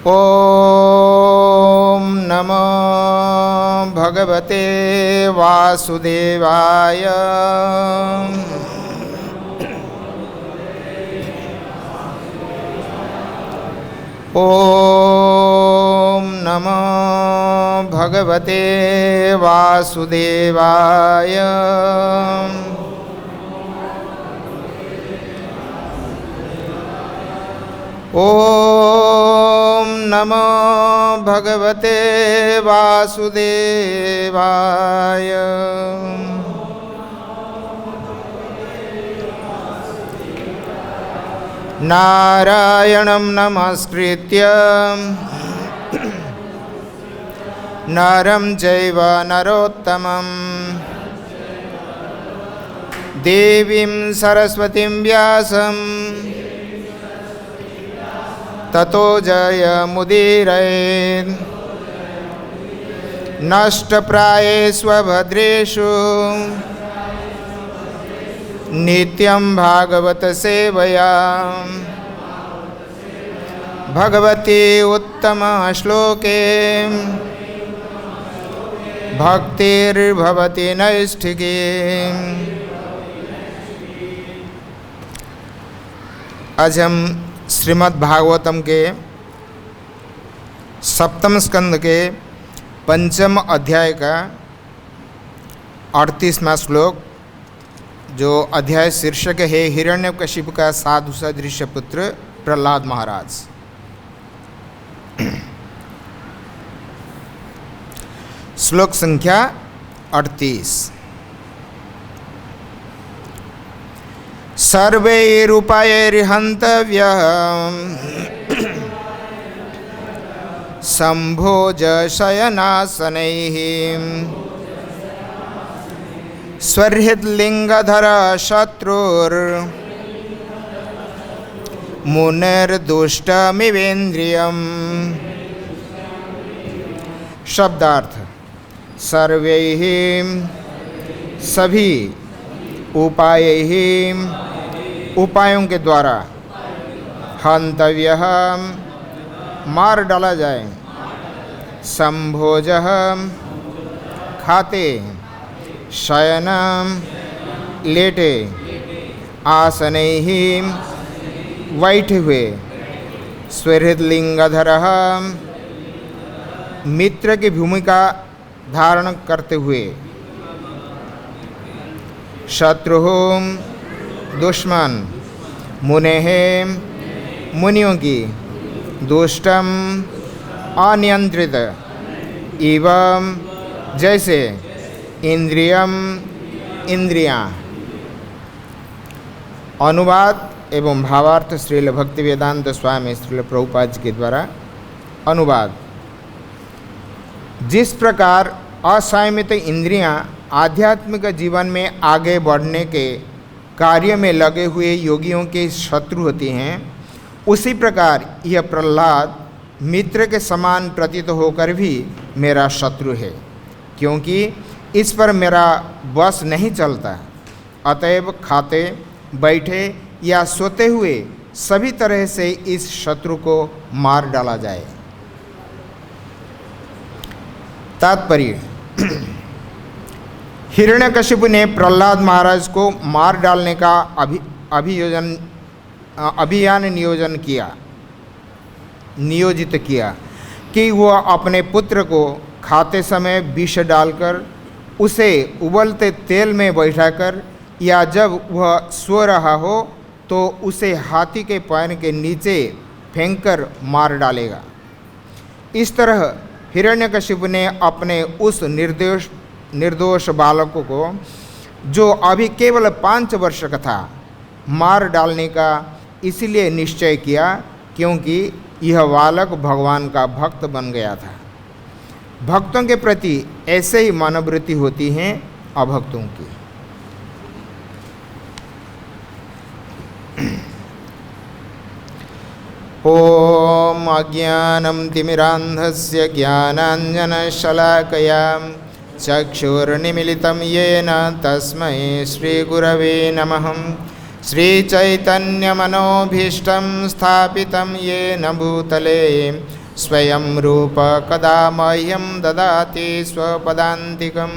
ॐ नमो भगवते वासुदेवाय। ॐ नमो भगवते वासुदेवाय। ॐ नमो भगवते वासुदेवाय। नारायणं नमस्कृत्य नरं चैव नरोत्तमं देवीं सरस्वतीं व्यासं ततो जयमुदीरयेत्। नष्टप्रायेषु भद्रेषु नित्यं भागवत सेवया भगवती उत्तम श्लोके भक्तिर्भवति नैष्ठिकी। आज हम श्रीमद् भागवतम के सप्तम स्कंद के पंचम अध्याय का 38वां श्लोक, जो अध्याय शीर्षक है हिरण्यकशिपु का साधु सदृश पुत्र प्रहलाद महाराज। श्लोक संख्या 38। सर्वैरुपायैर्हन्तव्यः सम्भोज शयनासनैः स्वहृद्लिङ्गधर शत्रुर्मुनिर्दुष्टमिवेन्द्रियम्। शब्दार्थ: सर्वैः सभी, उपायैः उपायों के द्वारा, हन्तव्यः मार डाला जाए, सम्भोजः खाते, शयनम लेटे, आसनैः बैठे हुए, स्वहृदलिंगधरः मित्र की भूमिका धारण करते हुए, शत्रु दुश्मन, मुनेः मुनियों की, दुष्टम अनियंत्रित, एवं जैसे, इंद्रियम इंद्रियां। अनुवाद एवं भावार्थ श्रील भक्तिवेदांत स्वामी श्रील प्रभुपाद जी के द्वारा अनुवाद। जिस प्रकार असंयमित इंद्रियां आध्यात्मिक जीवन में आगे बढ़ने के कार्य में लगे हुए योगियों के शत्रु होती हैं, उसी प्रकार यह प्रहलाद मित्र के समान प्रतीत होकर भी मेरा शत्रु है, क्योंकि इस पर मेरा बस नहीं चलता। अतएव खाते, बैठे या सोते हुए सभी तरह से इस शत्रु को मार डाला जाए। तात्पर्य: हिरण्यकशिपु ने प्रहलाद महाराज को मार डालने का अभियान नियोजित किया कि वह अपने पुत्र को खाते समय विष डालकर उसे उबलते तेल में बैठाकर, या जब वह सो रहा हो तो उसे हाथी के पैर के नीचे फेंककर मार डालेगा। इस तरह हिरण्यकशिपु ने अपने उस निर्दोष बालकों को, जो अभी केवल 5 वर्ष का था, मार डालने का इसलिए निश्चय किया क्योंकि यह बालक भगवान का भक्त बन गया था। भक्तों के प्रति ऐसे ही मनोवृत्ति होती हैं अभक्तों की। ओम अज्ञानं तिमिरान्धस्य ज्ञानाञ्जनशलाकया चक्षुर्निमीलितं येन तस्मै श्रीगुरवे नमः। श्रीचैतन्यमनोभीष्टं स्थापितं येन भूतले स्वयं रूप कदा मह्यं ददाति स्वपदान्तिकं।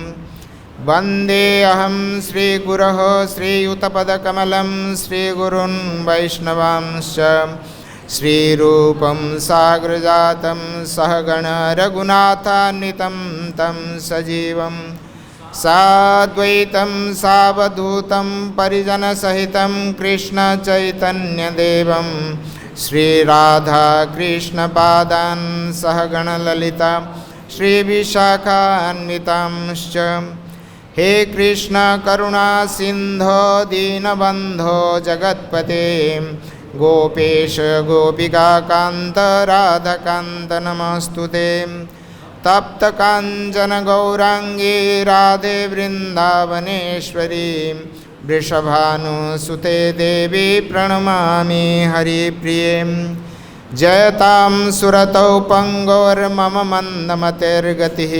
वन्देऽहं श्रीगुरोः श्रीयुतपदकमलं श्रीगुरुन् वैष्णवांश्च श्रीरूपं साग्रजातं सहगण रघुनाथान्वितं तं सजीवं साद्वैतं सावधूतं परिजनसहितं कृष्णचैतन्यदेवं श्रीराधाकृष्णपादान् सहगणललिता श्रीविशाखान्वितांश्च। हे कृष्ण करुणा सिन्धो दीनबन्धो जगत्पते गोपेश गोपिकान्त राधाकान्त नमोऽस्तुते। तप्त काञ्चन गौरांगी राधे वृन्दावनेश्वरी वृषभानुसुते देवी प्रणमामि हरिप्रिये। जयतां सुरतौ पंगोर्मम मन्दमतिर्गतिः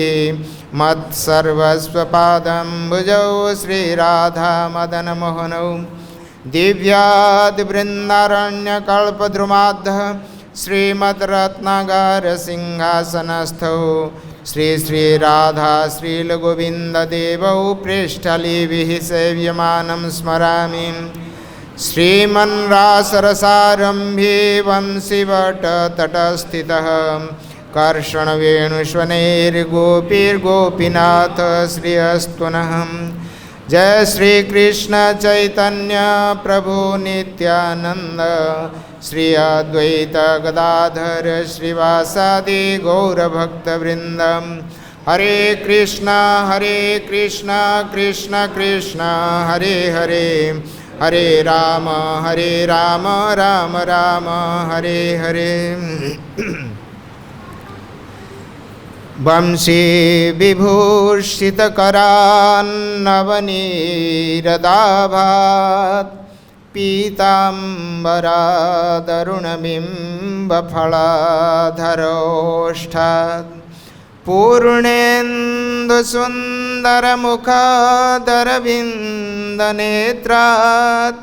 मत्सर्वस्वपादम्बुजौ श्रीराधामदनमोहनौ दिव्यादिवृन्दारण्यकल्पद्रुमाद्धः श्रीमद्रत्नागारसिंहासनस्थौ श्री श्रीराधा श्रीलगोविन्ददेवौ पृष्ठलिभिः सेव्यमानं स्मरामि। श्रीमन्रासरसारम्भे वंशिवटतटस्थितः कर्षणवेणुष्वनैर्गोपीर्गोपीनाथ श्रियस्तु नः। जय श्री कृष्ण चैतन्य प्रभु नित्यानंद श्री अद्वैत गदाधर श्रीवासादि गौरभक्तवृंद। हरे कृष्ण कृष्ण कृष्ण हरे हरे हरे राम राम राम हरे हरे। वंशी विभूषितकरान्नवनीरदाभात् पीताम्बरादरुणबिम्बफलाधरोष्ठात् पूर्णेन्दुसुन्दरमुखादरविन्दनेत्रात्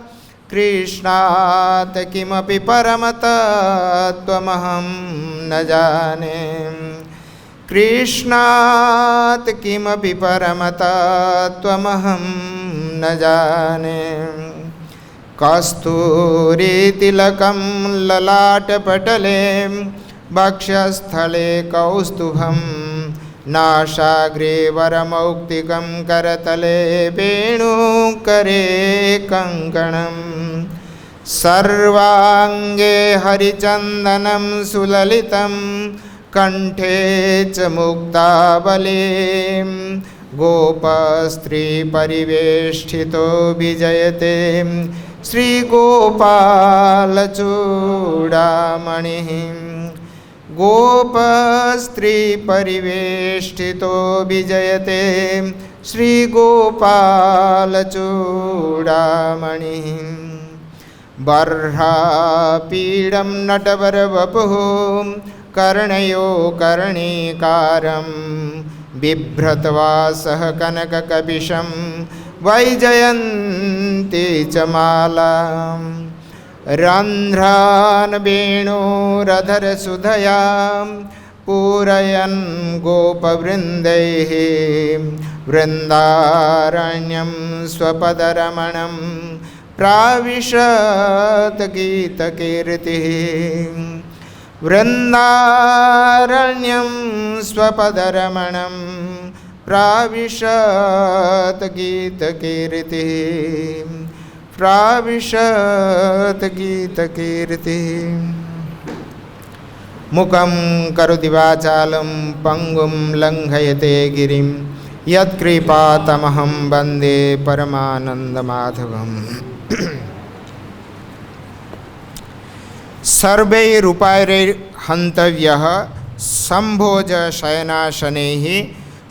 कृष्णात् किमपि परमतत्त्वमहं न जाने। कृष्णात् किमपि परमतत्त्वमहं न जाने। कस्तूरीतिलकं ललाटपटले वक्षस्थले कौस्तुभं नासाग्रे वरमौक्तिकं करतले वेणुकरे कङ्कणं। सर्वाङ्गे हरिचन्दनं सुललितं कंठे च मुक्तावली गोपस्त्रीपरिवेष्टितो विजयते श्रीगोपालचूडामणिः। गोपस्त्रीपरिवेष्टितो विजयते श्रीगोपालचूडामणिः। बर्हापीडं नटवरवपुः कर्णयो कर्णीकारं बिभ्रतवासः कनककपिशं वैजयन्ती च मालां। रन्ध्रान् वेणोरधरसुधयां पूरयन् गोपवृन्दैः वृन्दारण्यं स्वपदरमणं प्राविशत् गीतकीर्तिः। वृन्दारण्यं स्वपदरमणं प्राविशत् गीतकीर्तिः प्राविशत् गीतकीर्तिः। मुखं करोति वाचालं पंगुं लङ्घयते गिरिं यत्कृपातमहं वन्दे परमानन्दमाधवम्। सर्वैरुपायैर्हन्तव्यः सम्भोज शयनाशनैः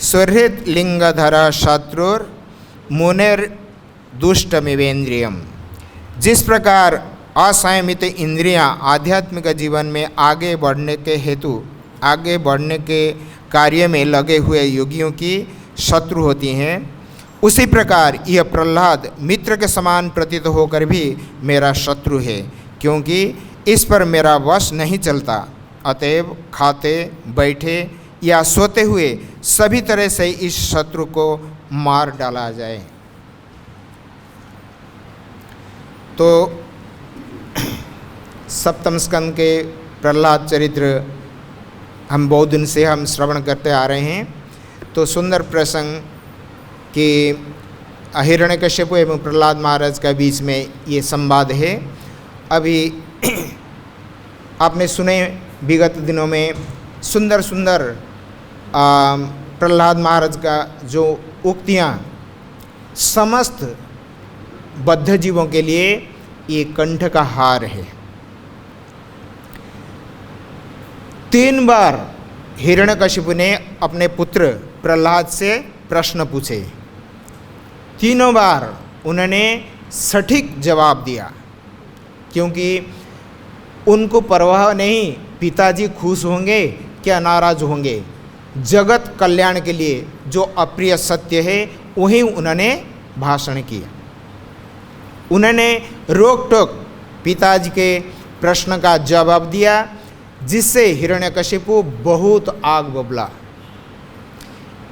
सुहृद्लिङ्गधर शत्रुर्मुनिर्दुष्टमिवेन्द्रियम्। जिस प्रकार असंयमित इंद्रियां आध्यात्मिक जीवन में आगे बढ़ने के कार्य में लगे हुए योगियों की शत्रु होती हैं, उसी प्रकार यह प्रहलाद मित्र के समान प्रतीत होकर भी मेरा शत्रु है, क्योंकि इस पर मेरा वश नहीं चलता अतएव खाते बैठे या सोते हुए सभी तरह से इस शत्रु को मार डाला जाए। तो सप्तम स्कंद के प्रहलाद चरित्र हम बहुत दिन से हम श्रवण करते आ रहे हैं। तो सुंदर प्रसंग कि हिरण्यकश्यप एवं प्रहलाद महाराज का बीच में ये संवाद है। अभी आपने सुने विगत दिनों में सुंदर सुंदर प्रहलाद महाराज का जो उक्तियाँ समस्त बद्ध जीवों के लिए ये कंठ का हार है। 3 बार हिरण्यकशिपु ने अपने पुत्र प्रहलाद से प्रश्न पूछे, तीनों बार उन्होंने सटीक जवाब दिया, क्योंकि उनको परवाह नहीं पिताजी खुश होंगे क्या नाराज होंगे। जगत कल्याण के लिए जो अप्रिय सत्य है वही उन्होंने भाषण किया। उन्होंने रोक टोक पिताजी के प्रश्न का जवाब दिया, जिससे हिरण्यकशिपु बहुत आग बबला।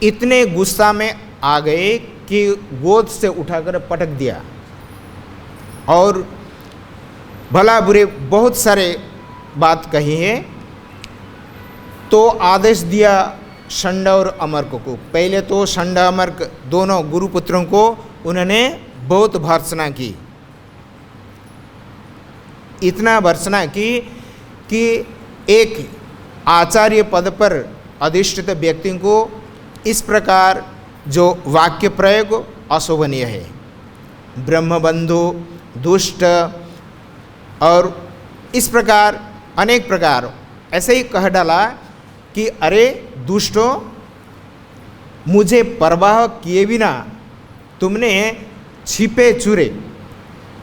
इतने गुस्सा में आ गए कि गोद से उठाकर पटक दिया और भला बुरे बहुत सारे बात कही है। तो आदेश दिया षंड और अमर्क को। पहले तो षंड अमर्क दोनों गुरुपुत्रों को उन्होंने बहुत भर्त्सना की, इतना भर्त्सना की कि एक आचार्य पद पर अधिष्ठित व्यक्ति को इस प्रकार जो वाक्य प्रयोग अशोभनीय है, ब्रह्मबंधु, दुष्ट और इस प्रकार अनेक प्रकार ऐसे ही कह डाला कि अरे दुष्टों, मुझे परवाह किए बिना तुमने छिपे चूरे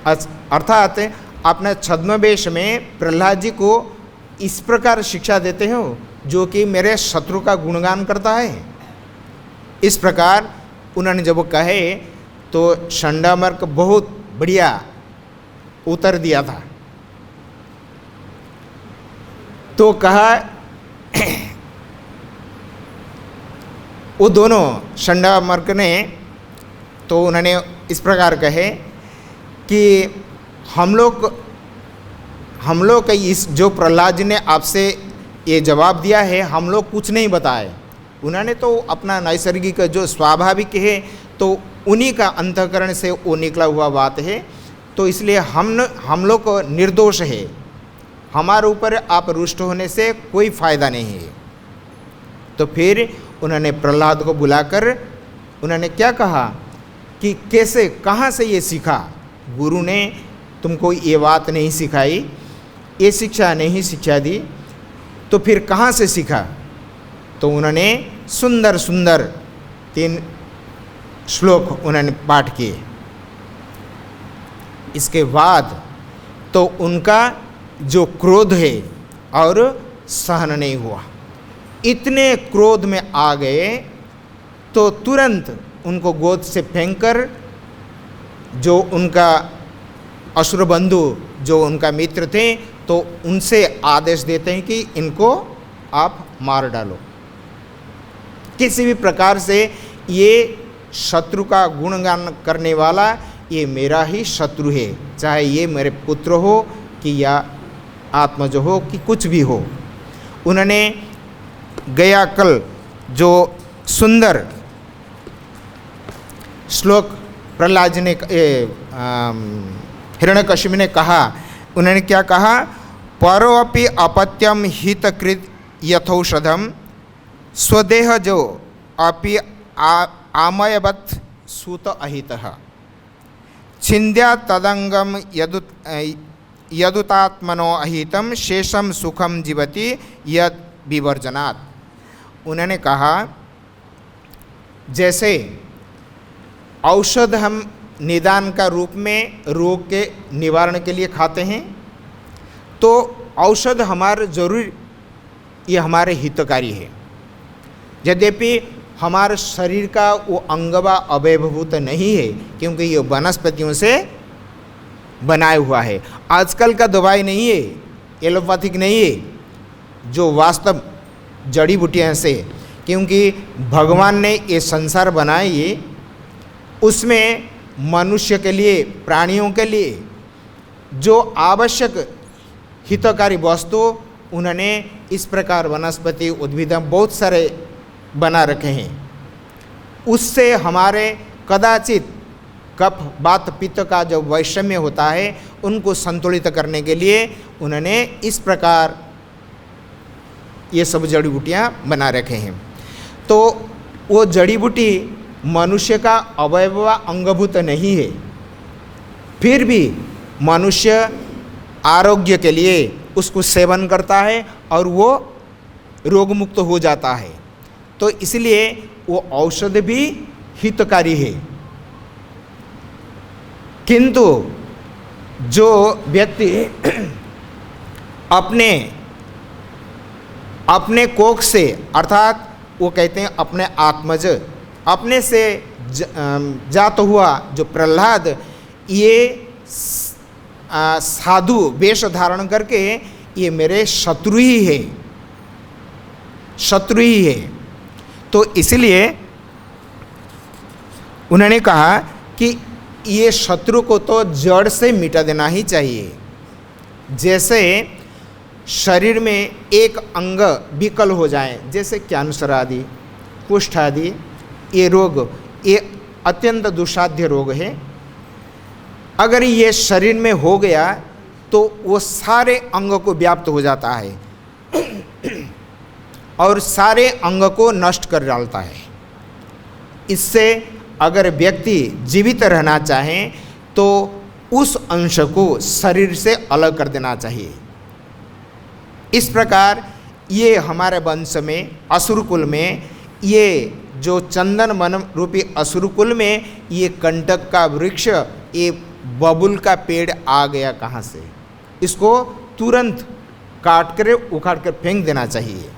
अर्थात अपने छद्मवेश में प्रहलाद जी को इस प्रकार शिक्षा देते हो जो कि मेरे शत्रु का गुणगान करता है। इस प्रकार उन्होंने जब कहे तो षंडामर्क बहुत बढ़िया उत्तर दिया था। तो कहा वो दोनों षंडामर्क ने तो उन्होंने इस प्रकार कहे कि हम लोग का इस जो प्रहलाद जी ने आपसे ये जवाब दिया है, हम लोग कुछ नहीं बताए। उन्होंने तो अपना नैसर्गिक जो स्वाभाविक है तो उन्हीं का अंतःकरण से वो निकला हुआ बात है। तो इसलिए हम लोग को निर्दोष है, हमारे ऊपर आप रुष्ट होने से कोई फ़ायदा नहीं है। तो फिर उन्होंने प्रहलाद को बुलाकर उन्होंने क्या कहा कि कैसे कहाँ से ये सीखा, गुरु ने तुमको ये बात नहीं सिखाई, ये शिक्षा नहीं शिक्षा दी, तो फिर कहाँ से सीखा। तो उन्होंने सुंदर सुंदर 3 श्लोक उन्होंने पाठ किए। इसके बाद तो उनका जो क्रोध है और सहन नहीं हुआ, इतने क्रोध में आ गए तो तुरंत उनको गोद से फेंककर जो उनका असुर बंधु जो उनका मित्र थे तो उनसे आदेश देते हैं कि इनको आप मार डालो। किसी भी प्रकार से ये शत्रु का गुणगान करने वाला ये मेरा ही शत्रु है, चाहे ये मेरे पुत्र हो कि या आत्मज हो कि कुछ भी हो। उन्होंने गया कल जो सुंदर श्लोक प्रहलाद जी ने हिरण्यकशिपु ने कहा, उन्होंने क्या कहा, परोपि अपत्यम हितकृत यथौषधम स्वदेह जो अपि आमयवत् सूत अहितः छिन्द्या तदंगम यदुतात्मनो अहितम शेषम सुखम जीवति यद विवर्जनात्। उन्होंने कहा जैसे औषध हम निदान का रूप में रोग के निवारण के लिए खाते हैं, तो औषध हमारे जरूर ये हमारे हितकारी है। यद्यपि हमारे शरीर का वो अंगवा अवयवभूत नहीं है, क्योंकि ये वनस्पतियों से बनाया हुआ है। आजकल का दवाई नहीं है, एलोपैथिक नहीं है, जो वास्तव जड़ी बूटियाँ से, क्योंकि भगवान ने ये संसार बनाया ये उसमें मनुष्य के लिए, प्राणियों के लिए जो आवश्यक हितकारी वस्तु उन्होंने इस प्रकार वनस्पति उद्भिद बहुत सारे बना रखे हैं। उससे हमारे कदाचित कफ वात पित्त का जो वैषम्य होता है उनको संतुलित करने के लिए उन्होंने इस प्रकार ये सब जड़ी बूटियाँ बना रखे हैं। तो वो जड़ी बूटी मनुष्य का अवयव अंगभूत नहीं है, फिर भी मनुष्य आरोग्य के लिए उसको सेवन करता है और वो रोग मुक्त हो जाता है। तो इसलिए वो औषध भी हितकारी है। किंतु जो व्यक्ति अपने कोख से, अर्थात वो कहते हैं अपने आत्मज, अपने से जात हुआ जो प्रहलाद, ये साधु वेश धारण करके ये मेरे शत्रु ही है, शत्रु ही है। तो इसलिए उन्होंने कहा कि ये शत्रु को तो जड़ से मिटा देना ही चाहिए। जैसे शरीर में एक अंग विकल हो जाए, जैसे कैंसर आदि, कुष्ठ आदि, ये रोग ये अत्यंत दुस्साध्य रोग है। अगर ये शरीर में हो गया तो वो सारे अंग को व्याप्त हो जाता है और सारे अंग को नष्ट कर डालता है। इससे अगर व्यक्ति जीवित रहना चाहे तो उस अंश को शरीर से अलग कर देना चाहिए। इस प्रकार ये हमारे वंश में असुरकुल में, ये जो चंदन वन रूपी असुरकुल में ये कंटक का वृक्ष, ये बबुल का पेड़ आ गया कहाँ से, इसको तुरंत काट कर उखाड़ कर फेंक देना चाहिए।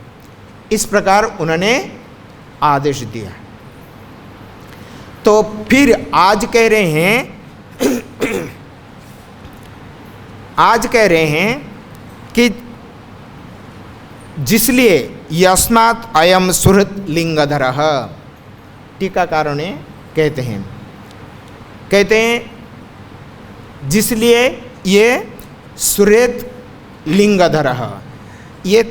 इस प्रकार उन्होंने आदेश दिया। तो फिर आज कह रहे हैं कि जिसलिए यस्मात् अयम सुहृत लिंगधरः, टीकाकारों ने कहते हैं जिसलिए ये सुहृत लिंगधरः, ये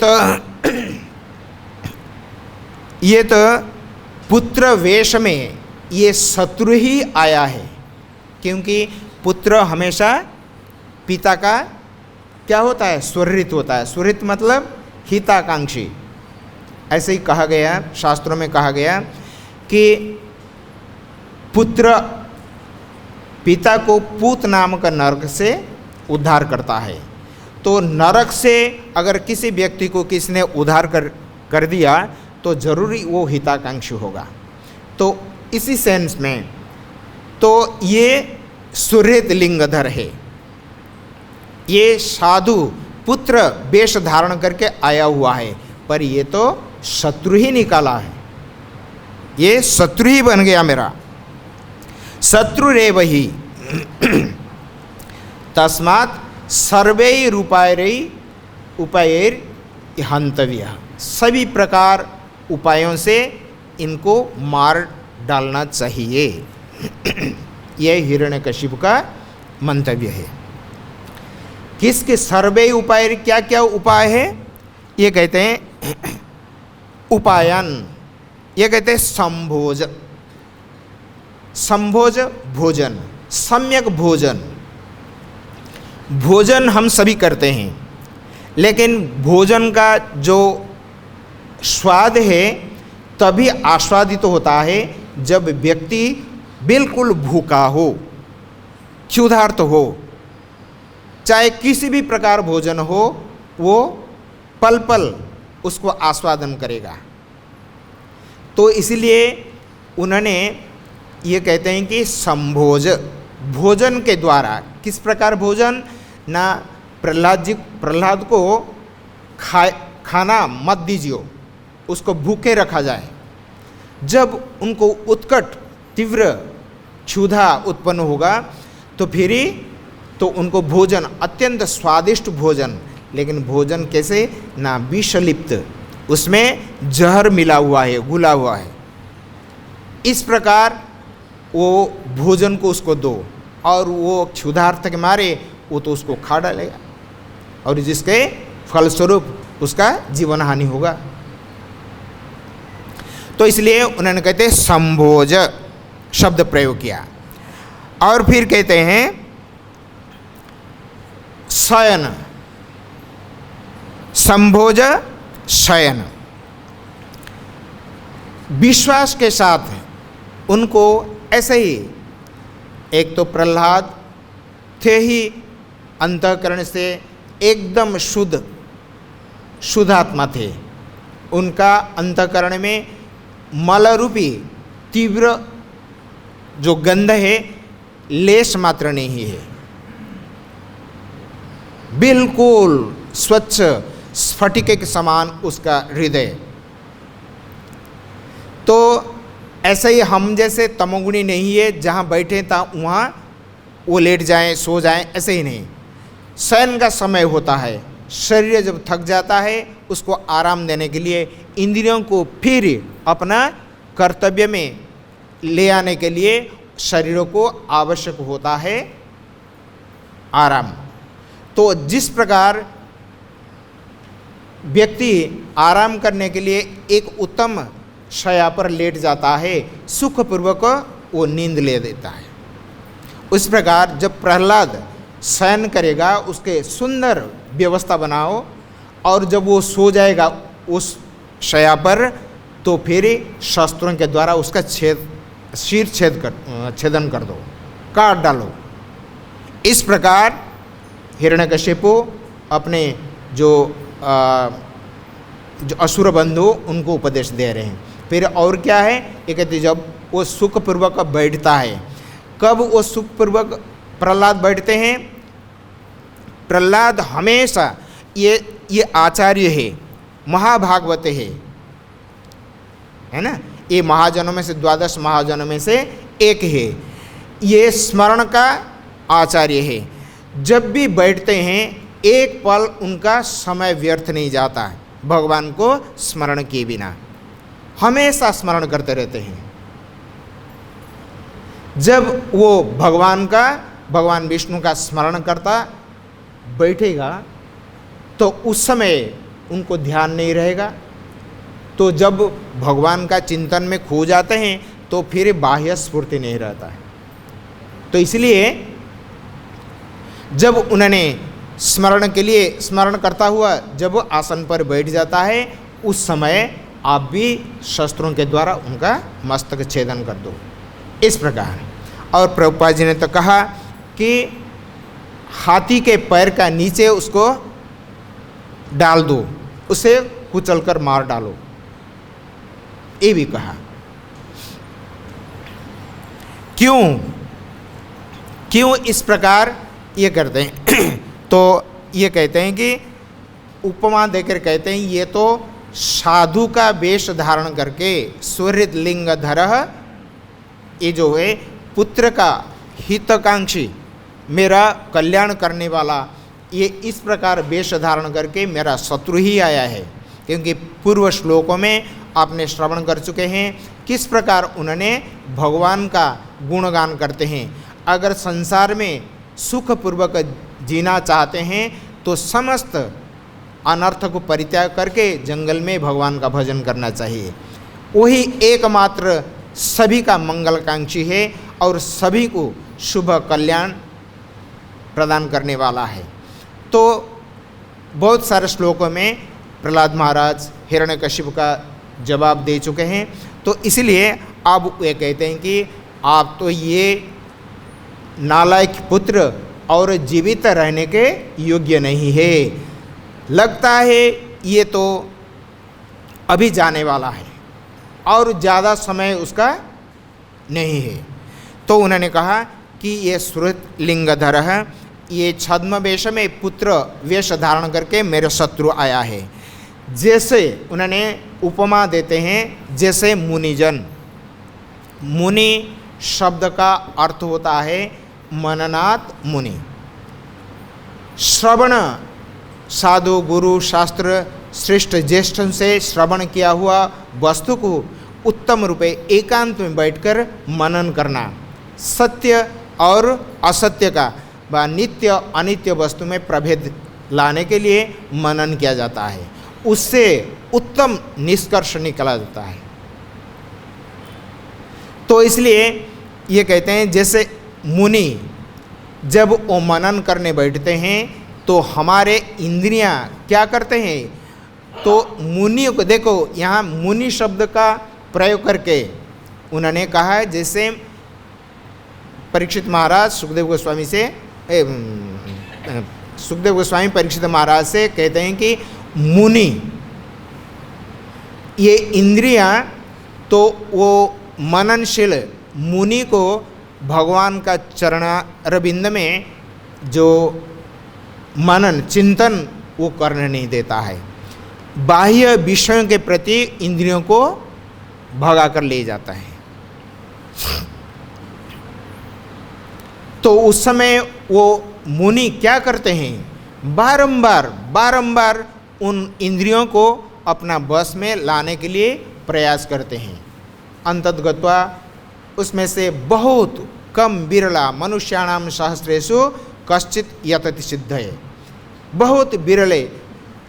तो पुत्र वेश में ये शत्रु ही आया है। क्योंकि पुत्र हमेशा पिता का क्या होता है, स्वरित होता है। स्वरित मतलब हिताकांक्षी। ऐसे ही कहा गया, शास्त्रों में कहा गया कि पुत्र पिता को पूत नामक नरक से उद्धार करता है। तो नरक से अगर किसी व्यक्ति को किसी ने उद्धार कर दिया तो जरूरी वो हिताकांक्षी होगा। तो इसी सेंस में तो ये सुहृत लिंगधर है, ये साधु पुत्र वेश धारण करके आया हुआ है, पर ये तो शत्रु ही निकाला है, ये शत्रु ही बन गया मेरा। शत्रु रेव ही तस्मात् सर्वैर उपायैर हंतव्य, सभी प्रकार उपायों से इनको मार डालना चाहिए। यह हिरण्यकशिपु का मंतव्य है। किसके सर्वे उपाय, क्या क्या उपाय है? ये कहते हैं उपायन, ये कहते हैं संभोज, संभोज भोजन, सम्यक भोजन। भोजन हम सभी करते हैं, लेकिन भोजन का जो स्वाद है तभी आस्वादित होता है जब व्यक्ति बिल्कुल भूखा हो, क्षुधार्त हो। चाहे किसी भी प्रकार भोजन हो, वो पल पल उसको आस्वादन करेगा। तो इसलिए उन्होंने ये कहते हैं कि संभोज, भोजन के द्वारा। किस प्रकार भोजन? ना प्रहलाद को खाना मत दीजिए, उसको भूखे रखा जाए। जब उनको उत्कट तीव्र क्षुधा उत्पन्न होगा तो फिर ही तो उनको भोजन, अत्यंत स्वादिष्ट भोजन लेकिन भोजन कैसे ना विषलिप्त, उसमें जहर मिला हुआ है, घुला हुआ है। इस प्रकार वो भोजन को उसको दो और वो क्षुधार्थ के मारे वो तो उसको खा डालेगा और जिसके फलस्वरूप उसका जीवन हानि होगा। तो इसलिए उन्होंने कहते संभोज शब्द प्रयोग किया। और फिर कहते हैं शयन, संभोज शयन। विश्वास के साथ उनको ऐसे ही, एक तो प्रहलाद थे ही अंतःकरण से एकदम शुद्ध आत्मा थे, उनका अंतःकरण में मल रूपी तीव्र जो गंध है लेश मात्र नहीं है, बिल्कुल स्वच्छ स्फटिके के समान उसका हृदय। तो ऐसे ही हम जैसे तमोगुणी नहीं है, जहाँ बैठे था वहाँ वो लेट जाएं सो जाएं, ऐसे ही नहीं। शयन का समय होता है, शरीर जब थक जाता है उसको आराम देने के लिए, इंद्रियों को फिर अपना कर्तव्य में ले आने के लिए शरीरों को आवश्यक होता है आराम। तो जिस प्रकार व्यक्ति आराम करने के लिए एक उत्तम शया पर लेट जाता है, सुखपूर्वक वो नींद ले देता है, उस प्रकार जब प्रहलाद शयन करेगा उसके सुंदर व्यवस्था बनाओ और जब वो सो जाएगा उस शया पर तो फिर शस्त्रों के द्वारा उसका शीर छेदन कर दो, काट डालो। इस प्रकार हिरण्यकशिपु अपने जो असुर बंधु उनको उपदेश दे रहे हैं। फिर और क्या है, ये कहते जब वो सुखपूर्वक बैठता है, कब वो सुखपूर्वक प्रहलाद बैठते हैं? प्रहलाद हमेशा ये आचार्य है, महाभागवत है ना, ये महाजनों में से 12 महाजनों में से एक है, ये स्मरण का आचार्य है। जब भी बैठते हैं एक पल उनका समय व्यर्थ नहीं जाता है, भगवान को स्मरण किए बिना हमेशा स्मरण करते रहते हैं। जब वो भगवान विष्णु का स्मरण करता बैठेगा तो उस समय उनको ध्यान नहीं रहेगा, तो जब भगवान का चिंतन में खो जाते हैं तो फिर बाह्य स्फूर्ति नहीं रहता है। तो इसलिए जब उन्होंने स्मरण के लिए स्मरण करता हुआ जब आसन पर बैठ जाता है, उस समय आप भी शस्त्रों के द्वारा उनका मस्तक छेदन कर दो, इस प्रकार। और प्रभुपाद जी ने तो कहा कि हाथी के पैर का नीचे उसको डाल दो, उसे कुचलकर मार डालो, ये भी कहा। क्यों इस प्रकार ये करते हैं? तो ये कहते हैं कि उपमा देकर कहते हैं ये तो साधु का वेश धारण करके सुहृद लिंग धरह, ये जो है पुत्र का हितकांक्षी, मेरा कल्याण करने वाला, ये इस प्रकार वेश धारण करके मेरा शत्रु ही आया है। क्योंकि पूर्व श्लोकों में आपने श्रवण कर चुके हैं किस प्रकार उन्होंने भगवान का गुणगान करते हैं। अगर संसार में सुखपूर्वक जीना चाहते हैं तो समस्त अनर्थ को परित्याग करके जंगल में भगवान का भजन करना चाहिए। वही एकमात्र सभी का मंगलकांक्षी है और सभी को शुभ कल्याण प्रदान करने वाला है। तो बहुत सारे श्लोकों में प्रहलाद महाराज हिरण्यकशिपु का जवाब दे चुके हैं। तो इसलिए अब वे कहते हैं कि आप तो ये नालायक पुत्र और जीवित रहने के योग्य नहीं है, लगता है ये तो अभी जाने वाला है और ज़्यादा समय उसका नहीं है। तो उन्होंने कहा कि ये सुहृद लिंगधर है, ये छद्म वेश में पुत्र वेश धारण करके मेरे शत्रु आया है। जैसे उन्होंने उपमा देते हैं, जैसे मुनिजन, मुनि शब्द का अर्थ होता है मननात् मुनि, श्रवण साधु गुरु शास्त्र श्रेष्ठ ज्येष्ठों से श्रवण किया हुआ वस्तु को उत्तम रूपे एकांत में बैठकर मनन करना, सत्य और असत्य का व नित्य अनित्य वस्तु में प्रभेद लाने के लिए मनन किया जाता है। उससे उत्तम निष्कर्ष निकला जाता है। तो इसलिए ये कहते हैं जैसे मुनि जब वो मनन करने बैठते हैं तो हमारे इंद्रियां क्या करते हैं, तो मुनियों को देखो, यहाँ मुनि शब्द का प्रयोग करके उन्होंने कहा है, जैसे परीक्षित महाराज सुखदेव गोस्वामी से सुखदेव गोस्वामी परीक्षित महाराज से कहते हैं कि मुनि, ये इंद्रियां, तो वो मननशील मुनि को भगवान का चरणारविंद में जो मनन चिंतन वो करने नहीं देता है, बाह्य विषयों के प्रति इंद्रियों को भगा कर ले जाता है। तो उस समय वो मुनि क्या करते हैं, बारंबार उन इंद्रियों को अपना बस में लाने के लिए प्रयास करते हैं। अंततगत्वा उसमें से बहुत कम बिरला मनुष्याणाम सहस्रेषु कश्चित यतति सिद्धये, बहुत बिरले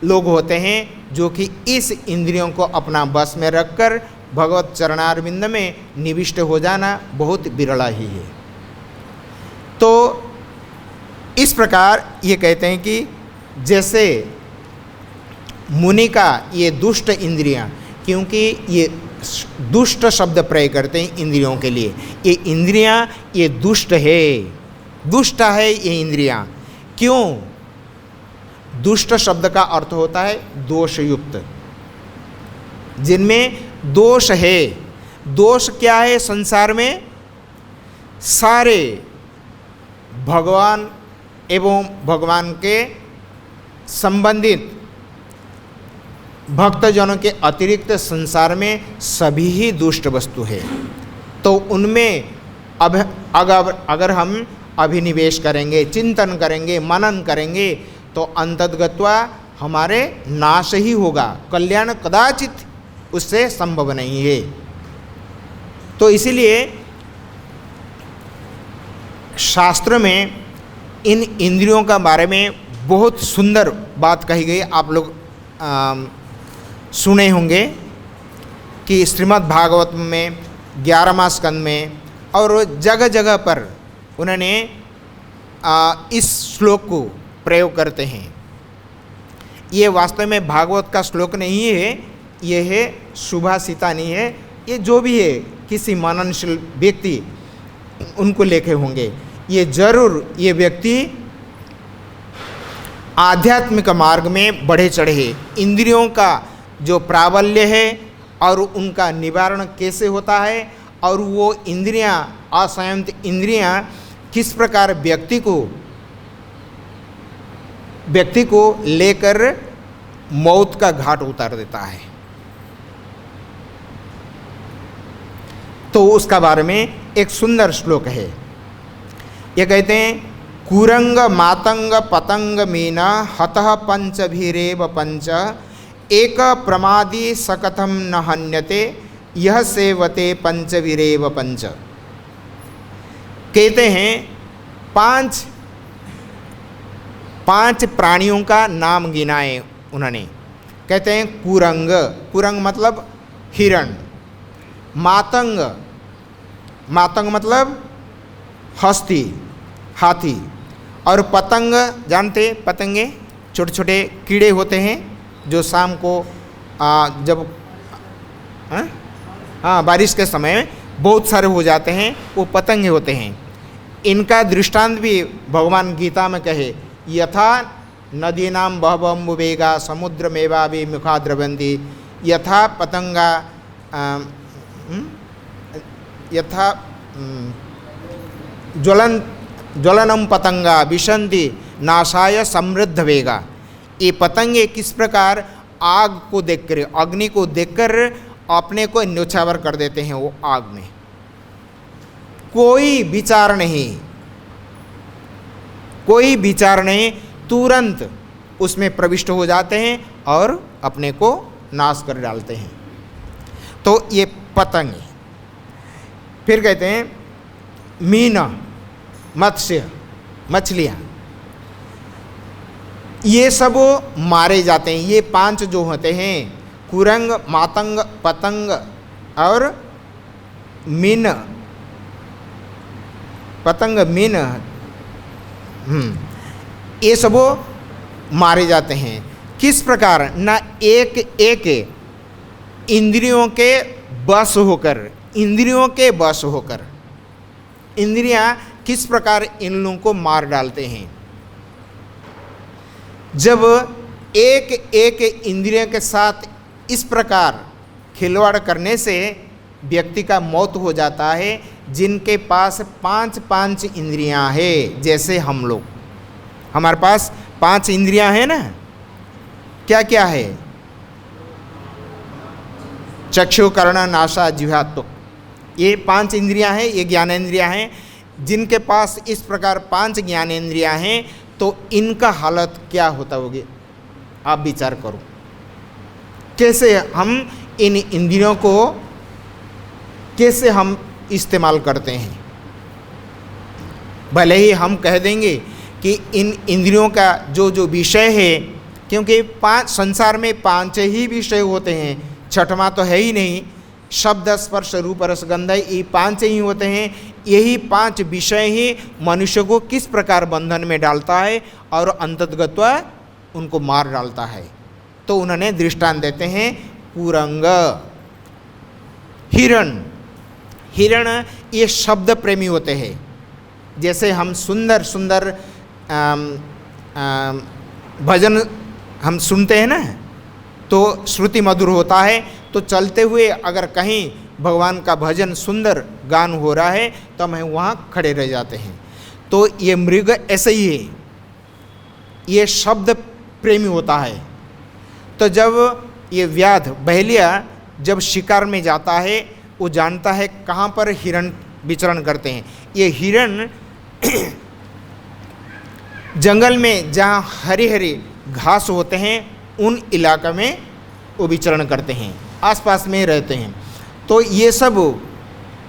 लोग होते हैं जो कि इस इंद्रियों को अपना बस में रखकर भगवत चरणारविंद में निविष्ट हो जाना बहुत बिरला ही है। तो इस प्रकार ये कहते हैं कि जैसे मुनि का ये दुष्ट इंद्रियां, क्योंकि ये दुष्ट शब्द प्रयोग करते हैं इंद्रियों के लिए, ये इंद्रियां ये दुष्ट है ये इंद्रियां। क्यों? दुष्ट शब्द का अर्थ होता है दोषयुक्त, जिनमें दोष है। दोष क्या है संसार में? सारे भगवान एवं भगवान के संबंधित भक्तजनों के अतिरिक्त संसार में सभी ही दुष्ट वस्तु है। तो उनमें अब अगर हम अभिनिवेश करेंगे, चिंतन करेंगे, मनन करेंगे, तो अंततगत्वा हमारे नाश ही होगा, कल्याण कदाचित उससे संभव नहीं है। तो इसीलिए शास्त्र में इन इंद्रियों का बारे में बहुत सुंदर बात कही गई। आप लोग सुने होंगे कि श्रीमद् भागवत में 11वां स्कंद में और जगह जगह पर उन्होंने इस श्लोक को प्रयोग करते हैं। ये वास्तव में भागवत का श्लोक नहीं है, ये है सुभाषिता नहीं है, ये जो भी है किसी मननशील व्यक्ति उनको लिखे होंगे। ये जरूर ये व्यक्ति आध्यात्मिक मार्ग में बढ़े चढ़े हैं। इंद्रियों का जो प्राबल्य है और उनका निवारण कैसे होता है, और वो इंद्रियां, असंयत इंद्रियां किस प्रकार व्यक्ति को लेकर मौत का घाट उतार देता है, तो उसका बारे में एक सुंदर श्लोक है। ये कहते हैं, कुरंग मातंग पतंग मीना हतः पंचभीरेव पंच एक प्रमादी सकथम न हन्यते यह सेवते पंचवीरेव पंच। कहते हैं पांच प्राणियों का नाम गिनाए उन्होंने। कहते हैं कुरंग मतलब हिरण, मातंग मतलब हस्ती हाथी, और पतंग जानते, पतंगे छोटे छोटे कीड़े होते हैं जो शाम को जब बारिश के समय बहुत सारे हो जाते हैं, वो पतंगे होते हैं। इनका दृष्टांत भी भगवान गीता में कहे, यथा नदीनां बहवम्बुवेगा समुद्रमेवापि मुखा द्रवन्ति यथा पतंगा यथा ज्वलनम पतंगा विशंति नाशाय समृद्ध वेगा। ये पतंगे किस प्रकार आग को देखकर, अग्नि को देखकर अपने को न्योछावर कर देते हैं। वो आग में कोई विचार नहीं, तुरंत उसमें प्रविष्ट हो जाते हैं और अपने को नाश कर डालते हैं। तो ये पतंग है। फिर कहते हैं मीन, मत्स्य, मछलियाँ, ये सब मारे जाते हैं। ये 5 जो होते हैं, कुरंग, मातंग, पतंग और मीन, पतंग, मीन, ये सब मारे जाते हैं। किस प्रकार? ना एक एक इंद्रियों के बस होकर, इंद्रियों के बस होकर, इंद्रियां किस प्रकार इन लोगों को मार डालते हैं। जब एक एक इंद्रियों के साथ इस प्रकार खिलवाड़ करने से व्यक्ति का मौत हो जाता है। जिनके पास 5 इंद्रियां हैं, जैसे हम लोग, हमारे पास 5 इंद्रियां हैं ना, क्या क्या है? चक्षु, कर्ण, नासा, जिह्वा, त्वक, ये 5 इंद्रियां हैं, ये ज्ञानेंद्रियां हैं। जिनके पास इस प्रकार 5 ज्ञानेंद्रियां हैं तो इनका हालत क्या होता होगी, आप विचार करो। कैसे हम इन इंद्रियों को कैसे हम इस्तेमाल करते हैं। भले ही हम कह देंगे कि इन इंद्रियों का जो विषय है, क्योंकि 5 संसार में 5 ही विषय होते हैं, छठवां तो है ही नहीं। शब्द, स्पर्श, रूप, रस, गंध, ये 5 ही होते हैं। यही 5 विषय ही मनुष्य को किस प्रकार बंधन में डालता है और अंततगत्वा उनको मार डालता है। तो उन्होंने दृष्टांत देते हैं कुरंग, हिरण। हिरण ये शब्द प्रेमी होते हैं। जैसे हम सुंदर सुंदर भजन हम सुनते हैं ना, तो श्रुति मधुर होता है, तो चलते हुए अगर कहीं भगवान का भजन सुंदर गान हो रहा है तो हम वहाँ खड़े रह जाते हैं। तो ये मृग ऐसे ही है, ये शब्द प्रेमी होता है। तो जब ये व्याध, बहेलिया जब शिकार में जाता है, वो जानता है कहाँ पर हिरण विचरण करते हैं। ये हिरण जंगल में जहाँ हरी हरी घास होते हैं उन इलाका में वो विचरण करते हैं, आसपास में रहते हैं। तो ये सब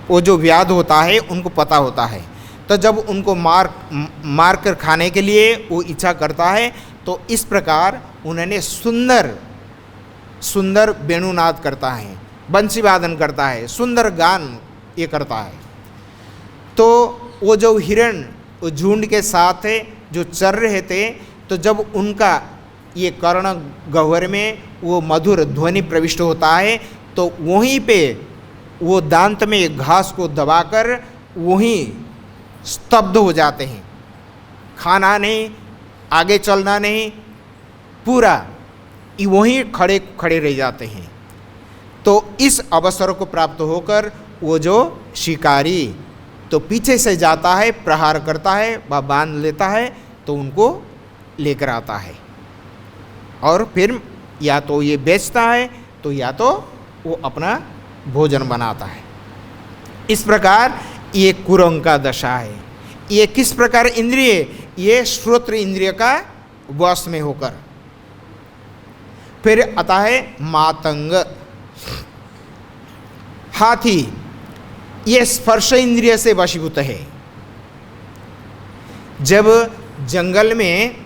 वो जो व्याध होता है उनको पता होता है। तो जब उनको मार कर खाने के लिए वो इच्छा करता है, तो इस प्रकार उन्होंने सुंदर सुंदर वेणुनाद करता है, बंसी वादन करता है, सुंदर गान ये करता है। तो वो जो हिरण वो झुंड के साथ जो चर रहे थे, तो जब उनका ये कर्ण गह्वर में वो मधुर ध्वनि प्रविष्ट होता है, तो वहीं पे वो दांत में घास को दबाकर वहीं स्तब्ध हो जाते हैं। खाना नहीं, आगे चलना नहीं, पूरा वहीं खड़े खड़े रह जाते हैं। तो इस अवसर को प्राप्त होकर वो जो शिकारी तो पीछे से जाता है, प्रहार करता है, वह बांध लेता है, तो उनको लेकर आता है और फिर या तो ये बेचता है तो या तो वो अपना भोजन बनाता है। इस प्रकार ये कुरंग का दशा है। ये किस प्रकार इंद्रिय? ये श्रोत्र इंद्रिय का वश में होकर। फिर आता है मातंग, हाथी। ये स्पर्श इंद्रिय से वशीभूत है। जब जंगल में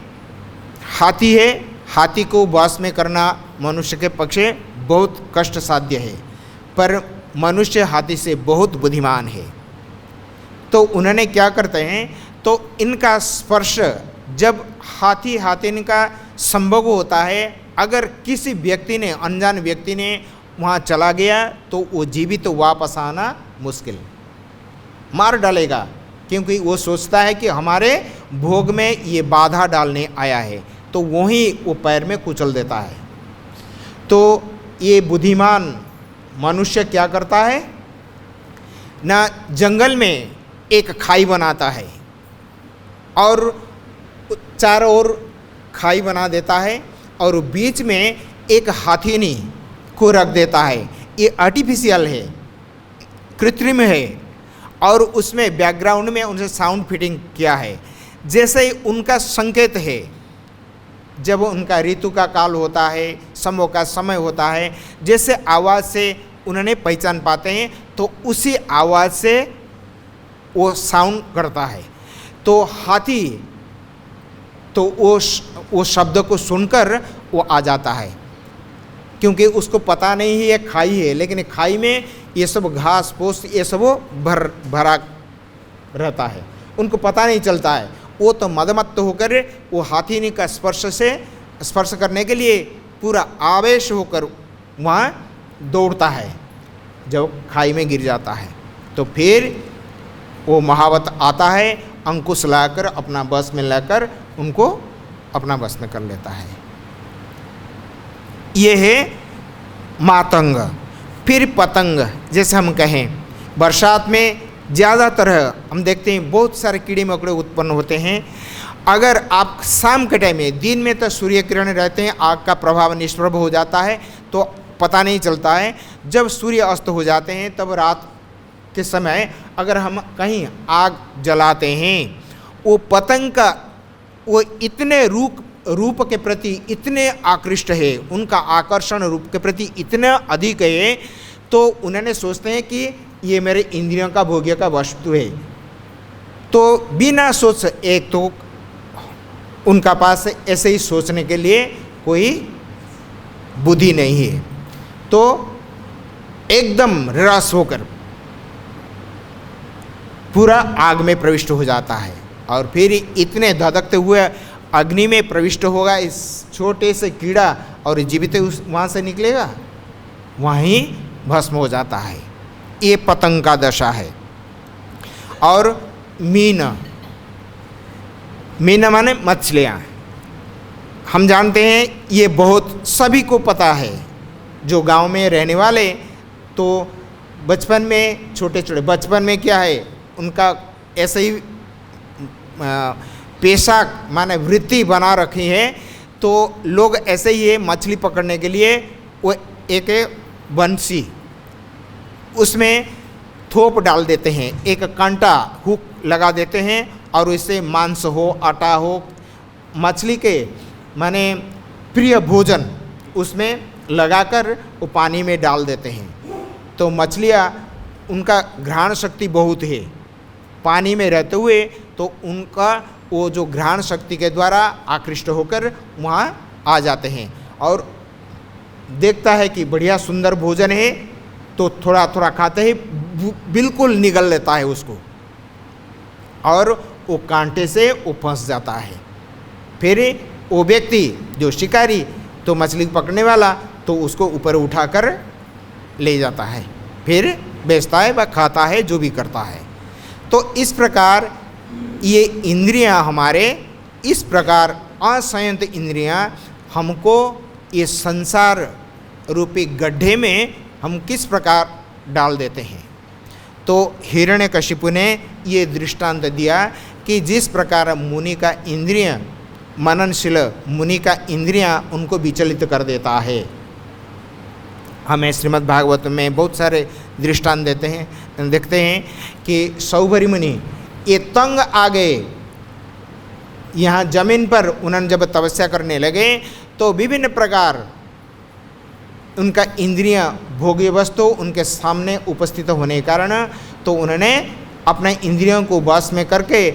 हाथी है, हाथी को वश में करना मनुष्य के पक्ष बहुत कष्ट साध्य है, पर मनुष्य हाथी से बहुत बुद्धिमान है। तो उन्होंने क्या करते हैं, तो इनका स्पर्श जब हाथी का संभोग होता है, अगर किसी व्यक्ति ने, अनजान व्यक्ति ने वहाँ चला गया तो वो जीवित तो वापस आना मुश्किल, मार डालेगा, क्योंकि वो सोचता है कि हमारे भोग में ये बाधा डालने आया है, तो वहीं वो पैर में कुचल देता है। तो ये बुद्धिमान मनुष्य क्या करता है ना, जंगल में एक खाई बनाता है और चारों ओर खाई बना देता है और बीच में एक हाथीनी को रख देता है। ये आर्टिफिशियल है, कृत्रिम है, और उसमें बैकग्राउंड में उनसे साउंड फिटिंग किया है। जैसे ही उनका संकेत है, जब उनका ऋतु का काल होता है, समों का समय होता है, जैसे आवाज़ से उन्होंने पहचान पाते हैं, तो उसी आवाज़ से वो साउंड करता है। तो हाथी तो वो शब्द को सुनकर वो आ जाता है, क्योंकि उसको पता नहीं है ये खाई है, लेकिन खाई में ये सब घास फूस ये सब भरा रहता है, उनको पता नहीं चलता है। वो तो मदमत्त होकर वो हाथी का स्पर्श करने के लिए पूरा आवेश होकर वहाँ दौड़ता है। जब खाई में गिर जाता है तो फिर वो महावत आता है, अंकुश लाकर अपना बस में लाकर उनको अपना बस में कर लेता है। ये है मातंग। फिर पतंग, जैसे हम कहें बरसात में ज़्यादातर हम देखते हैं बहुत सारे कीड़े मकोड़े उत्पन्न होते हैं। अगर आप शाम के टाइम में, दिन में तो सूर्य किरण रहते हैं, आग का प्रभाव निष्प्रभ हो जाता है तो पता नहीं चलता है। जब सूर्य अस्त हो जाते हैं तब रात के समय अगर हम कहीं आग जलाते हैं, वो पतंग का वो इतने रूप के प्रति इतने आकृष्ट है, उनका आकर्षण रूप के प्रति इतना अधिक है, तो उन्होंने सोचते हैं कि ये मेरे इंद्रियों का भोग्य का वस्तु है। तो बिना सोच, एक तो उनका पास ऐसे ही सोचने के लिए कोई बुद्धि नहीं है, तो एकदम रस होकर पूरा आग में प्रविष्ट हो जाता है और फिर इतने धधकते हुए अग्नि में प्रविष्ट होगा इस छोटे से कीड़ा और जीवित वहाँ से निकलेगा, वहीं भस्म हो जाता है। ये पतंग का दशा है। और मीन माने मछलियाँ, हम जानते हैं ये बहुत सभी को पता है। जो गांव में रहने वाले तो बचपन में बचपन में क्या है उनका ऐसे ही पेशा माने वृत्ति बना रखी है, तो लोग ऐसे ही है मछली पकड़ने के लिए वो एक बंसी उसमें थोप डाल देते हैं, एक कांटा हुक लगा देते हैं और इससे मांस हो, आटा हो, मछली के माने प्रिय भोजन उसमें लगाकर वो पानी में डाल देते हैं। तो मछलियाँ उनका घ्राण शक्ति बहुत है, पानी में रहते हुए तो उनका वो जो घ्राण शक्ति के द्वारा आकृष्ट होकर वहाँ आ जाते हैं और देखता है कि बढ़िया सुंदर भोजन है तो थोड़ा थोड़ा खाते ही बिल्कुल निगल लेता है उसको और वो कांटे से वो फंस जाता है। फिर वो व्यक्ति जो शिकारी तो मछली पकड़ने वाला तो उसको ऊपर उठाकर ले जाता है, फिर बेचता है व खाता है, जो भी करता है। तो इस प्रकार ये इंद्रियां हमारे इस प्रकार असंयत इंद्रियां हमको ये संसार रूपी गड्ढे में हम किस प्रकार डाल देते हैं। तो हिरण्यकशिपु ने ये दृष्टांत दिया कि जिस प्रकार मुनि का इंद्रिय मननशील मुनि का इंद्रियां उनको विचलित कर देता है। हमें श्रीमद् भागवत में बहुत सारे दृष्टांत देखते हैं कि सौभरी मुनि ये तंग आ गए, यहाँ जमीन पर उन्होंने जब तपस्या करने लगे तो विभिन्न प्रकार उनका इंद्रियां भोग्य वस्तु उनके सामने उपस्थित होने के कारण तो उन्होंने अपने इंद्रियों को वश में करके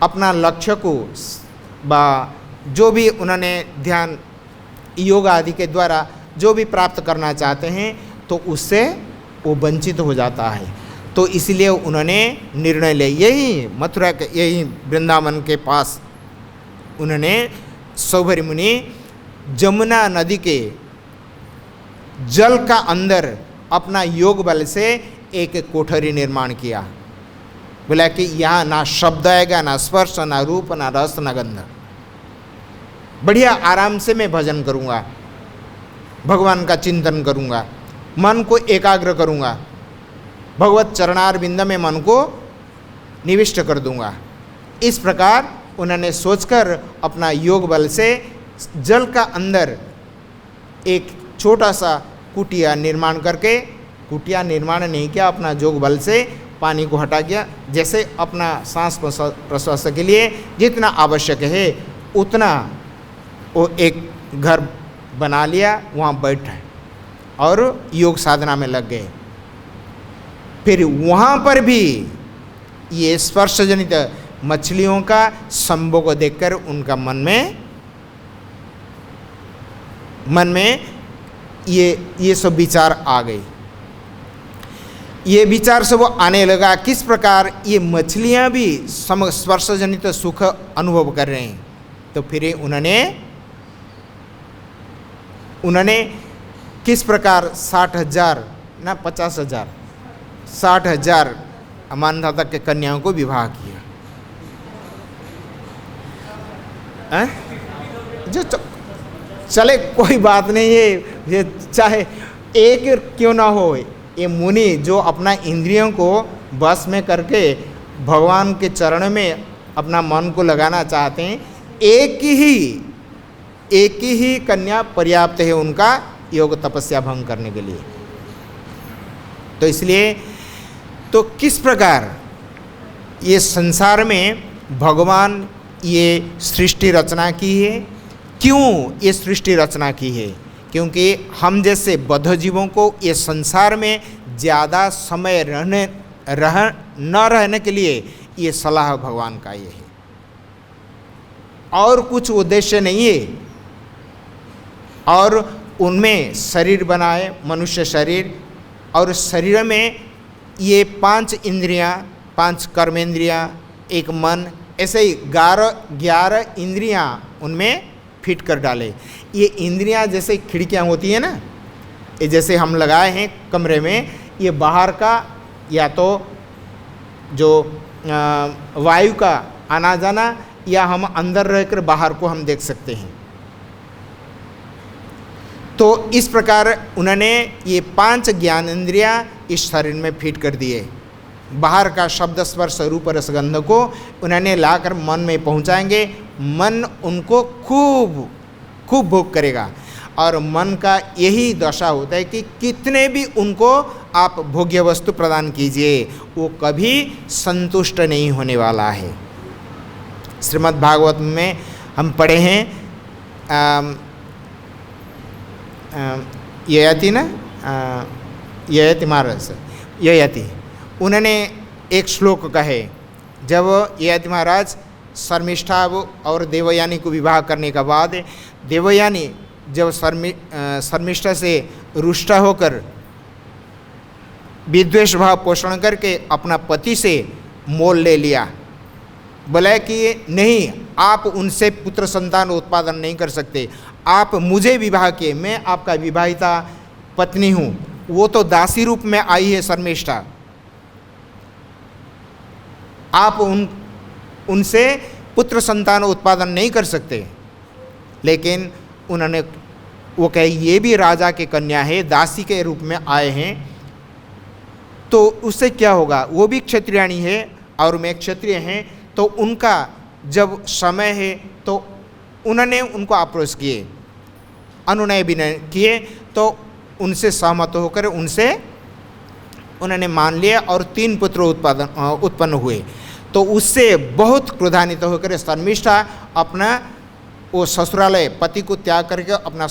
अपना लक्ष्य को जो भी उन्होंने ध्यान योग आदि के द्वारा जो भी प्राप्त करना चाहते हैं तो उससे वो वंचित हो जाता है। तो इसलिए उन्होंने निर्णय लिया, यही मथुरा के यही वृंदावन के पास उन्होंने सौभरी मुनि जमुना नदी के जल का अंदर अपना योग बल से एक कोठरी निर्माण किया। बोला कि यहाँ ना शब्द आएगा, ना स्पर्श, ना रूप, ना रस, ना गंध, बढ़िया आराम से मैं भजन करूँगा, भगवान का चिंतन करूँगा, मन को एकाग्र करूँगा, भगवत चरणार बिंद में मन को निविष्ट कर दूँगा। इस प्रकार उन्होंने सोचकर अपना योग बल से जल का अंदर एक छोटा सा कुटिया निर्माण करके, कुटिया निर्माण नहीं किया, अपना योग बल से पानी को हटा किया। जैसे अपना सांस प्रश्वास के लिए जितना आवश्यक है उतना वो एक घर बना लिया, वहाँ बैठे और योग साधना में लग गए। फिर वहाँ पर भी ये स्पर्श जनित मछलियों का संभोग को देखकर उनका मन में ये सब विचार आ गए। ये विचार सब आने लगा किस प्रकार ये मछलियाँ भी स्पर्श जनित सुख अनुभव कर रहे हैं। तो फिर उन्होंने किस प्रकार 60,000 ना 50,000 60,000 मानधाता के कन्याओं को विवाह किया। जो चले कोई बात नहीं है, ये चाहे एक क्यों ना हो, ये मुनि जो अपना इंद्रियों को बस में करके भगवान के चरण में अपना मन को लगाना चाहते हैं, एक ही कन्या पर्याप्त है उनका योग तपस्या भंग करने के लिए। तो इसलिए तो किस प्रकार ये संसार में भगवान ये सृष्टि रचना की है, क्यों ये सृष्टि रचना की है? क्योंकि हम जैसे बद्ध जीवों को ये संसार में ज़्यादा समय न रहने के लिए ये सलाह भगवान का ये है, और कुछ उद्देश्य नहीं है। और उनमें शरीर बनाए, मनुष्य शरीर, और शरीर में ये 5 इंद्रियां, 5 कर्मेंद्रियां, एक मन, ऐसे ही 11 इंद्रियां उनमें फिट कर डाले। ये इंद्रियां जैसे खिड़कियां होती है ना, ये जैसे हम लगाए हैं कमरे में, ये बाहर का या तो जो वायु का आना जाना, या हम अंदर रहकर बाहर को हम देख सकते हैं। तो इस प्रकार उन्होंने ये 5 ज्ञानेंद्रियां इस शरीर में फिट कर दिए। बाहर का शब्द स्पर्श रूप रसगंध को उन्होंने लाकर मन में पहुंचाएंगे। मन उनको खूब खूब भोग करेगा, और मन का यही दशा होता है कि कितने भी उनको आप भोग्य वस्तु प्रदान कीजिए, वो कभी संतुष्ट नहीं होने वाला है। श्रीमद् भागवत में हम पढ़े हैं, ययाति ना, ययाति महाराज, ययाति, उन्होंने एक श्लोक कहे, जब ययाति महाराज शर्मिष्ठा और देवयानी को विवाह करने के बाद देवयानी जब शर्मिष्ठा से रुष्ट होकर विद्वेष भाव पोषण करके अपना पति से मोल ले लिया, बोला कि नहीं, आप उनसे पुत्र संतान उत्पादन नहीं कर सकते, आप मुझे विवाह किए, मैं आपका विवाहिता पत्नी हूँ, वो तो दासी रूप में आई है शर्मिष्ठा, आप उनसे पुत्र संतान उत्पादन नहीं कर सकते। लेकिन उन्होंने वो कहे ये भी राजा के कन्या है, दासी के रूप में आए हैं, तो उससे क्या होगा, वो भी क्षत्रियाणी है और मैं क्षत्रिय हैं, तो उनका जब समय है तो उन्होंने उनको अप्रोच किए, अनुनय विनय किए, तो उनसे सहमत होकर उनसे उन्होंने मान लिया और 3 पुत्र उत्पन्न हुए। तो उससे बहुत क्रोधान्वित होकर शर्मिष्ठा अपना वो ससुरालय पति को त्याग करके अपना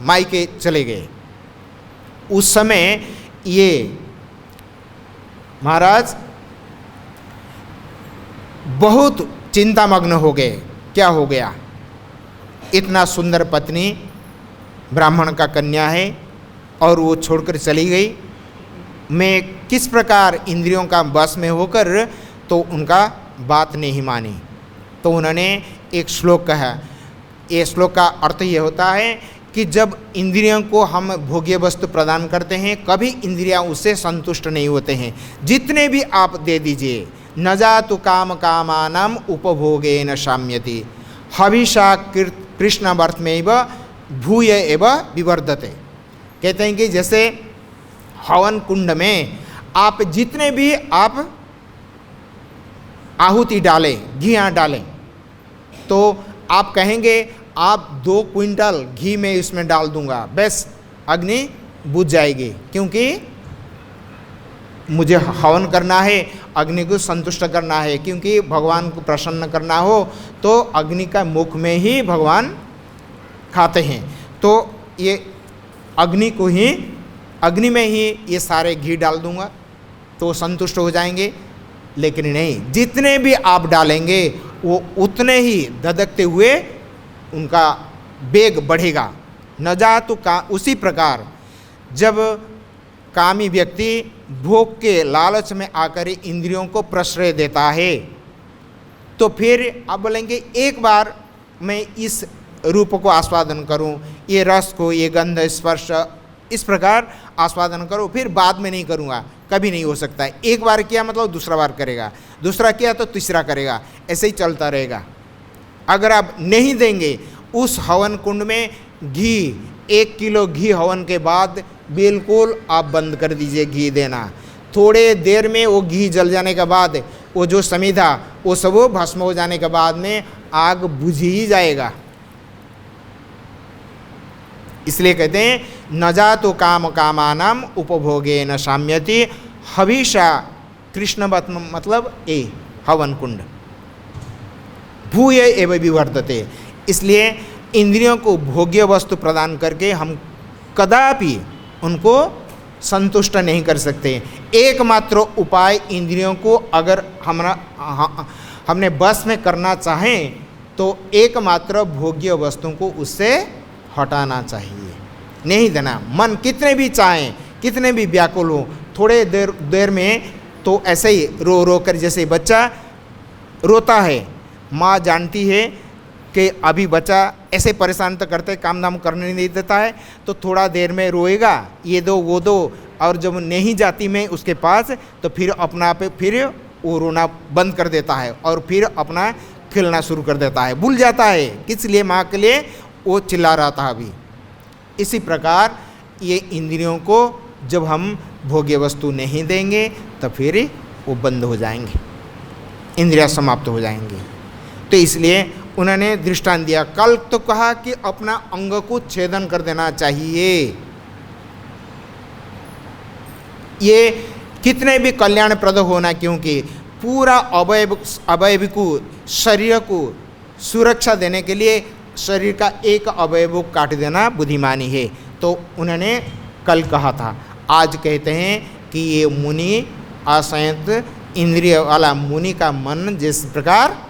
मायके चले गए। उस समय ये महाराज बहुत चिंतामग्न हो गए, क्या हो गया, इतना सुंदर पत्नी ब्राह्मण का कन्या है और वो छोड़कर चली गई, मैं किस प्रकार इंद्रियों का बस में होकर तो उनका बात नहीं मानी। तो उन्होंने एक श्लोक कहा, ये श्लोक का अर्थ ये होता है कि जब इंद्रियों को हम भोग्य वस्तु प्रदान करते हैं, कभी इंद्रियां उससे संतुष्ट नहीं होते हैं, जितने भी आप दे दीजिए। न जातु काम कामानाम उपभोगे न शाम्यति हविषा कृष्णावर्थ में भूय एव विवर्धते। कहते हैं कि जैसे हवन कुंड में आप जितने भी आप आहुति डालें, घियाँ डालें, तो आप कहेंगे आप 2 क्विंटल घी में इसमें डाल दूंगा, बस अग्नि बुझ जाएगी, क्योंकि मुझे हवन करना है, अग्नि को संतुष्ट करना है, क्योंकि भगवान को प्रसन्न करना हो तो अग्नि का मुख में ही भगवान खाते हैं तो ये अग्नि में ही ये सारे घी डाल दूंगा तो संतुष्ट हो जाएंगे। लेकिन नहीं, जितने भी आप डालेंगे वो उतने ही धधकते हुए उनका वेग बढ़ेगा। न जा तो उसी प्रकार जब कामी व्यक्ति भोग के लालच में आकर इंद्रियों को प्रश्रय देता है तो फिर आप बोलेंगे एक बार मैं इस रूप को आस्वादन करूं, ये रस को, ये गंध स्पर्श इस प्रकार आस्वादन करो, फिर बाद में नहीं करूंगा, कभी नहीं हो सकता है। एक बार किया मतलब दूसरा बार करेगा, दूसरा किया तो तीसरा करेगा, ऐसे ही चलता रहेगा। अगर आप नहीं देंगे उस हवन कुंड में घी, 1 किलो घी हवन के बाद बिल्कुल आप बंद कर दीजिए घी देना। थोड़े देर में वो घी जल जाने के बाद वो जो समिधा वो सब भस्म हो जाने के बाद में आग बुझ ही जाएगा। इसलिए कहते हैं न जातो काम कामानाम उपभोगे न साम्यति हविषा कृष्ण मतलब ए हवन कुंड भूय एवं विवर्धते। इसलिए इंद्रियों को भोग्य वस्तु प्रदान करके हम कदापि उनको संतुष्ट नहीं कर सकते। एकमात्र उपाय इंद्रियों को अगर हमने बस में करना चाहें तो एकमात्र भोग्य वस्तुओं को उससे हटाना चाहिए, नहीं देना। मन कितने भी चाहें, कितने भी व्याकुल हो, थोड़े देर में तो ऐसे ही रो रो कर, जैसे बच्चा रोता है, माँ जानती है कि अभी बच्चा ऐसे परेशान तो करते, काम धाम करने नहीं देता है, तो थोड़ा देर में रोएगा, ये दो वो दो, और जब नहीं जाती मैं उसके पास तो फिर अपना पे फिर वो रोना बंद कर देता है और फिर अपना खेलना शुरू कर देता है, भूल जाता है किस लिए माँ के लिए वो चिल्ला रहा था अभी। इसी प्रकार ये इंद्रियों को जब हम भोग्य वस्तु नहीं देंगे तो फिर वो बंद हो जाएंगे, इंद्रियां समाप्त हो जाएंगे। तो इसलिए उन्होंने दृष्टांत दिया। कल तो कहा कि अपना अंग को छेदन कर देना चाहिए। ये कितने भी कल्याणप्रद होना, क्योंकि पूरा अवयव को, शरीर को सुरक्षा देने के लिए शरीर का एक अवयव काट देना बुद्धिमानी है। तो उन्होंने कल कहा था, आज कहते हैं कि ये मुनि असंयत इंद्रिय वाला मुनि का मन जिस प्रकार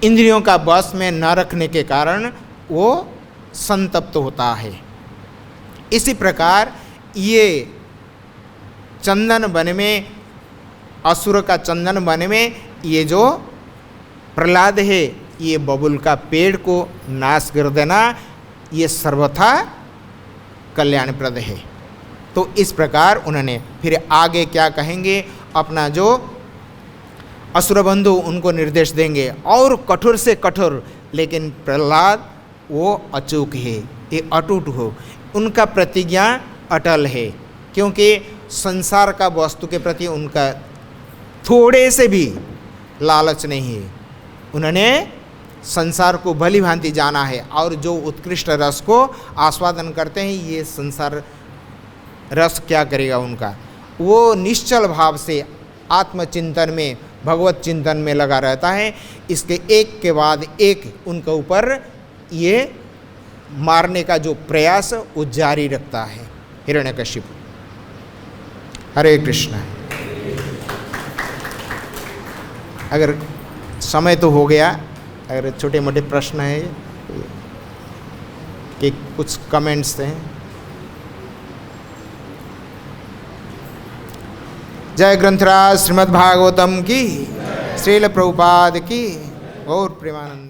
इंद्रियों का बस में न रखने के कारण वो संतप्त होता है, इसी प्रकार ये चंदन वन में, असुर का चंदन वन में ये जो प्रहलाद है, ये बबुल का पेड़ को नाश कर देना, ये सर्वथा कल्याणप्रद है। तो इस प्रकार उन्होंने फिर आगे क्या कहेंगे, अपना जो असुर बंधु उनको निर्देश देंगे और कठोर से कठोर, लेकिन प्रहलाद वो अचूक है, ये अटूट हो, उनका प्रतिज्ञा अटल है, क्योंकि संसार का वस्तु के प्रति उनका थोड़े से भी लालच नहीं है। उन्होंने संसार को भली भांति जाना है और जो उत्कृष्ट रस को आस्वादन करते हैं, ये संसार रस क्या करेगा उनका, वो निश्चल भाव से आत्मचिंतन में, भगवत चिंतन में लगा रहता है। इसके एक के बाद एक उनके ऊपर ये मारने का जो प्रयास वो जारी रखता है हिरण्यकशिपु। हरे कृष्ण। अगर समय तो हो गया, अगर छोटे मोटे प्रश्न है कि कुछ कमेंट्स हैं। जय ग्रंथराज श्रीमद् भागवतम की, श्रील प्रभुपाद की, और प्रेमानंद।